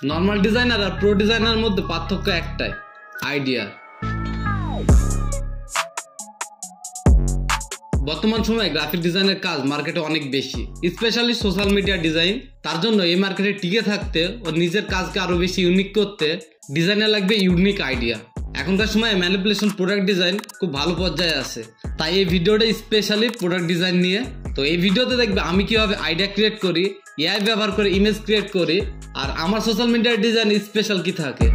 Normal designer আর pro ডিজাইনারের মধ্যে পার্থক্য একটাই, আইডিয়া। বর্তমান সময়ে গ্রাফিক ডিজাইনের কাজ মার্কেটে অনেক বেশি, স্পেশালি সোশ্যাল মিডিয়া ডিজাইন। তার জন্য এই মার্কেটে টিকে থাকতে ও নিজের কাজকে আরো বেশি ইউনিক করতে ডিজাইনের লাগবে ইউনিক আইডিয়া। এখনকার সময়ে ম্যানিপুলেশন প্রোডাক্ট ডিজাইন খুব ভালো পর্যায়ে আছে, তাই এই ভিডিওটা স্পেশালি প্রোডাক্ট ডিজাইন নিয়ে। তো এই ভিডিওতে দেখবে আমি কিভাবে আইডিয়া ক্রিয়েট করি, এআই ব্যবহার করে ইমেজ ক্রিয়েট করি, আর আমার সোশ্যাল মিডিয়ার ডিজাইন স্পেশাল কি থাকে।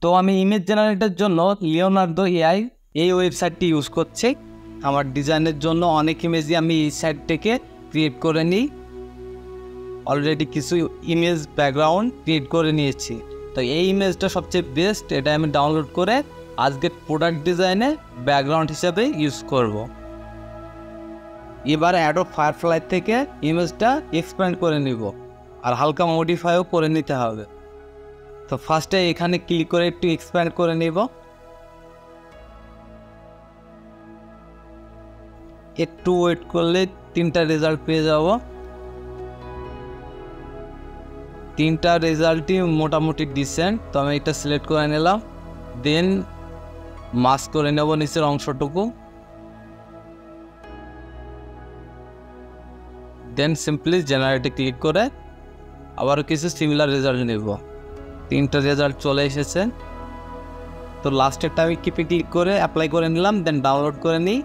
তো আমি ইমেজ জেনারেটরের জন্য লিওনার্দো এআই এই ওয়েবসাইটটি ইউজ করছি। আমার ডিজাইনের জন্য অনেক ইমেজই আমি এই সাইট থেকে ক্রিয়েট করে নিই। অলরেডি কিছু ইমেজ ব্যাকগ্রাউন্ড ক্রিয়েট করে নিয়েছি। তো এই ইমেজটা সবচেয়ে বেস্ট, এটা আমি ডাউনলোড করে আজকের প্রোডাক্ট ডিজাইনে ব্যাকগ্রাউন্ড হিসেবে ইউজ করব। এবার অ্যাডোব ফায়ারফ্লাই থেকে ইমেজটা এক্সপ্যান্ড করে নিব, আর হালকা মডিফাইও করে নিতে হবে। তো ফার্স্টে এখানে ক্লিক করে একটু এক্সপ্যান্ড করে নিব। একটু ওয়েট করলে তিনটা রেজাল্ট পেয়ে যাব। তিনটা রেজাল্টই মোটামুটি ডিসেন্ট। তো আমি এটা সিলেক্ট করে নিলাম, দেন মাস্ক করে নেব নিচের অংশটুকু, দেন সিম্পলি জেনারেটে ক্লিক করে আবারও কিছু সিমিলার রেজাল্ট নেব। তিনটা রেজাল্ট চলে এসেছে। তো লাস্টেরটা আমি কিপে ক্লিক করে অ্যাপ্লাই করে নিলাম, দেন ডাউনলোড করে নিই।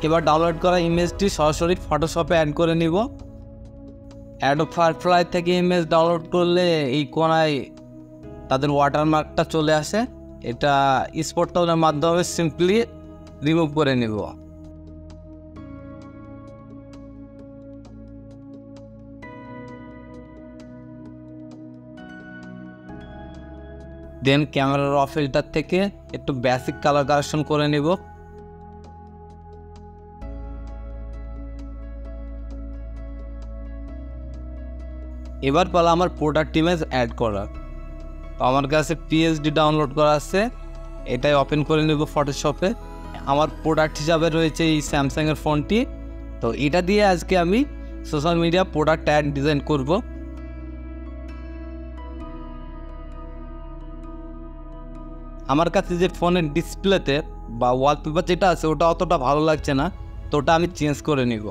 এবার ডাউনলোড করা ইমেজটি সরাসরি ফটোশপে অ্যাড করে নিব। অ্যাডোব ফায়ারফ্লাই থেকে ইমেজ ডাউনলোড করলে এই কোনায় তাদের ওয়াটারমার্কটা চলে আসে, এটা স্পট টুলের মাধ্যমে সিম্পলি রিমুভ করে নিব। দেন ক্যামেরার র ফিল্টার থেকে একটু বেসিক কালার কারেকশন করে নিব। এবার পালা আমার প্রোডাক্ট ইমেজ অ্যাড করা। তো আমার কাছে পিএসডি ডাউনলোড করা আছে, এটাই ওপেন করে নেব ফটোশপে। আমার প্রোডাক্ট হিসাবে রয়েছে এই স্যামসাংয়ের ফোনটি। তো এটা দিয়ে আজকে আমি social media product ad design করব। আমার কাছে যে ফোনের ডিসপ্লেতে বা ওয়ালপেপার যেটা আছে ওটা অতটা ভালো লাগছে না, তো ওটা আমি চেঞ্জ করে নিব।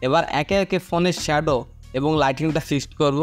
এবার একে একে ফোনের শ্যাডো এবং লাইটিংটা ফিক্সড করব।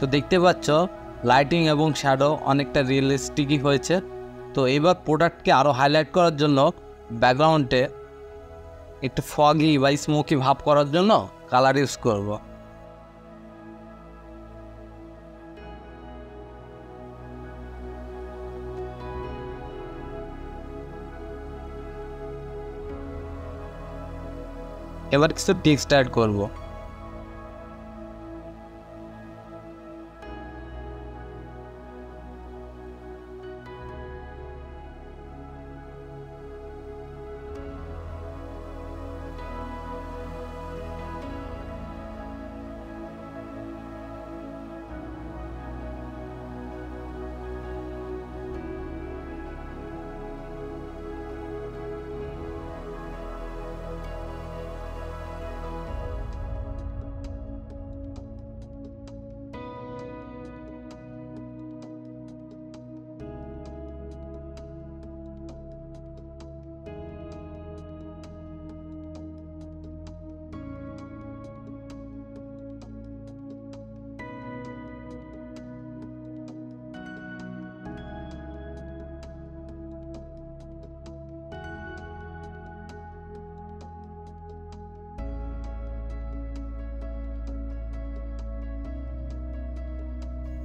তো দেখতে পাচ্ছ লাইটিং এবং শ্যাডো অনেকটা রিয়েলিস্টিকই হয়েছে। তো এবার প্রোডাক্টকে আরও হাইলাইট করার জন্য ব্যাকগ্রাউন্ডে একটু ফগি বা স্মোকি ভাব করার জন্য কালার ইউজ করব। এবার কিছু টেক্সট অ্যাড করব।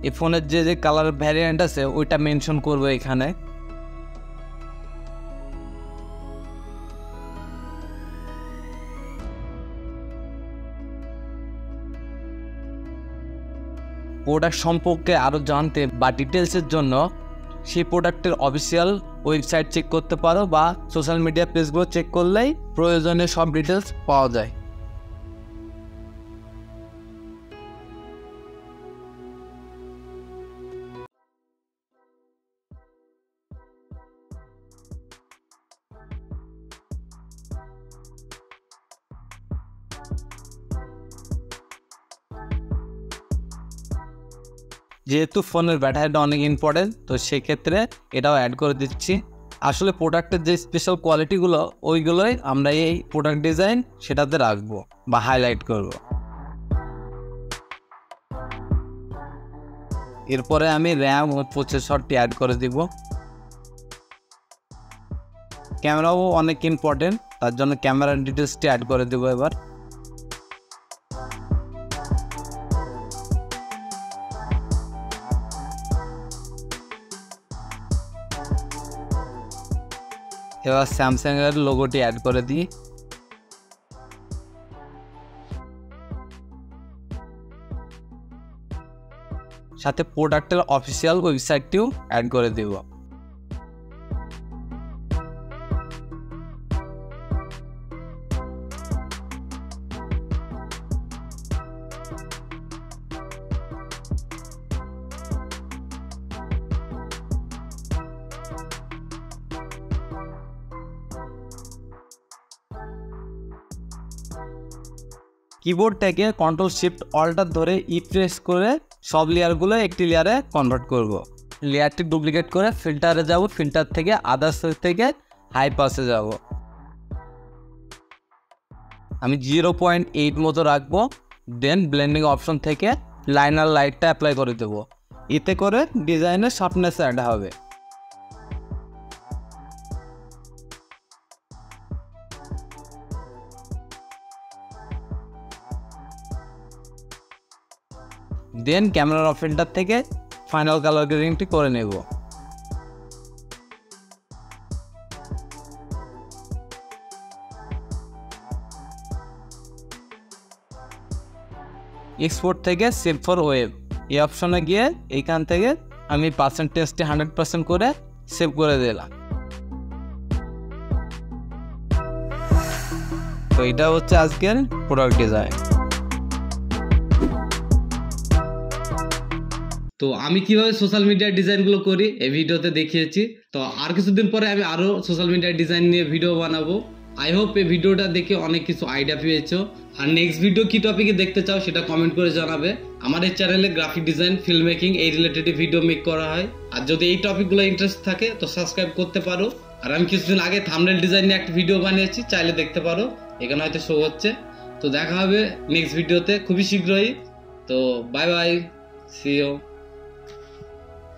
এই ফোনের যে কালার ভ্যারিয়েন্ট আছে ওইটা মেনশন করবো এখানে। প্রোডাক্ট সম্পর্কে আরও জানতে বা ডিটেলসের জন্য সেই প্রোডাক্টের অফিসিয়াল ওয়েবসাইট চেক করতে পারো বা সোশ্যাল মিডিয়া পেজগুলো চেক করলেই প্রয়োজনীয় সব ডিটেলস পাওয়া যায়। যেহেতু ফোনের ব্যাটারিটা অনেক ইম্পর্টেন্ট, তো সেক্ষেত্রে এটাও অ্যাড করে দিচ্ছি। আসলে প্রোডাক্টের যে স্পেশাল কোয়ালিটিগুলো ওইগুলোই আমরা এই প্রোডাক্ট ডিজাইন সেটাতে রাখবো বা হাইলাইট করব। এরপরে আমি র্যাম ও প্রসেসরটি অ্যাড করে দিব। ক্যামেরাও অনেক ইম্পর্টেন্ট, তার জন্য ক্যামেরার ডিটেলসটি অ্যাড করে দেবো। এবার স্যামসাং এর লোগোটি অ্যাড করে দিই। সাথে প্রোডাক্টের অফিসিয়াল ওয়েবসাইটটিও অ্যাড করে দেব। কিবোর্ডটাকে কন্ট্রোল শিফট অল্টার ধরে প্রেস করে সব লেয়ারগুলো একটি লেয়ারে কনভার্ট করব। লেয়ারটি ডুপ্লিকেট করে ফিল্টারে যাব, ফিল্টার থেকে আদার্স থেকে হাই পাসে যাব। আমি 0.8 মতো রাখবো। দেন ব্লেন্ডিং অপশন থেকে লাইনার লাইটটা অ্যাপ্লাই করে দেব। এতে করে ডিজাইনের শার্পনেস অ্যাড হবে। দেন ক্যামেরার ফিল্টার থেকে ফাইনাল কালার গ্রেডিংটি করে নেব। এক্সপোর্ট থেকে সেভ ফর ওয়েব এই অপশনে গিয়ে এইখান থেকে আমি পার্সেন্টেজটি 100% করে সেভ করে দিলাম। তো এটা হচ্ছে আজকের প্রোডাক্ট ডিজাইন। তো আমি কিভাবে সোশ্যাল মিডিয়ার ডিজাইনগুলো করি এই ভিডিওতে দেখিয়েছি। তো আর কিছুদিন পরে আমি আরও সোশ্যাল মিডিয়ার ডিজাইন নিয়ে ভিডিও বানাবো। আই হোপ এই ভিডিওটা দেখে অনেক কিছু আইডিয়া পেয়েছো। আর নেক্সট ভিডিও কি টপিকে দেখতে চাও সেটা কমেন্ট করে জানাবে। আমার এই চ্যানেলে গ্রাফিক ডিজাইন, ফিল্ম মেকিং এই রিলেটেড ভিডিও মেক করা হয়। আর যদি এই টপিকগুলো ইন্টারেস্ট থাকে তো সাবস্ক্রাইব করতে পারো। আর আমি কিছুদিন আগে থাম্বনেল ডিজাইন নিয়ে একটা ভিডিও বানিয়েছি, চাইলে দেখতে পারো, এখানে হয়তো শো হচ্ছে। তো দেখা হবে নেক্সট ভিডিওতে খুবই শীঘ্রই। তো বাই বাই। See you.